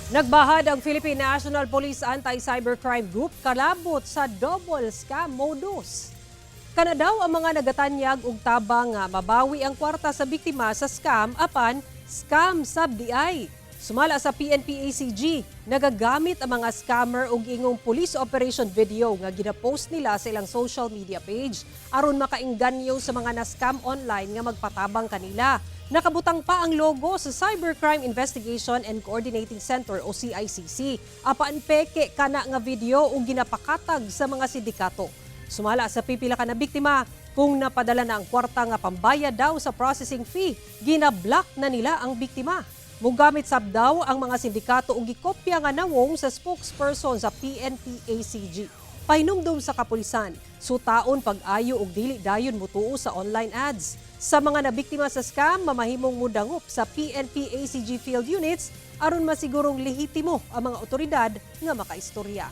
Nagbahad ang Philippine National Police Anti-Cybercrime Group kalabot sa double scam modus. Kana daw ang mga nagatanyag og tabang nga mabawi ang kwarta sa biktima sa scam apan scam sab DI. Sumala sa PNP-ACG, nagagamit ang mga scammer og ingong police operation video nga ginapost nila sa ilang social media page aron makaingganyo sa mga na-scam online nga magpatabang kanila. Nakabutang pa ang logo sa Cybercrime Investigation and Coordinating Center o CICC. Apan peke kana nga video ug ginapakatag sa mga sindikato. Sumala sa pipila ka na biktima, kung napadala na ang kwarta nga pambayad daw sa processing fee, ginablock na nila ang biktima. Mugamit sab daw ang mga sindikato og gikopya nga nawong sa spokesperson sa PNP-ACG. Pahinumdum sa kapulisan, sutaon pag-ayo og dili dayon mutuo sa online ads. Sa mga nabiktima sa scam, mamahimong mudangup sa PNP-ACG field units aron masigurong lehitimo ang mga otoridad nga makaistorya.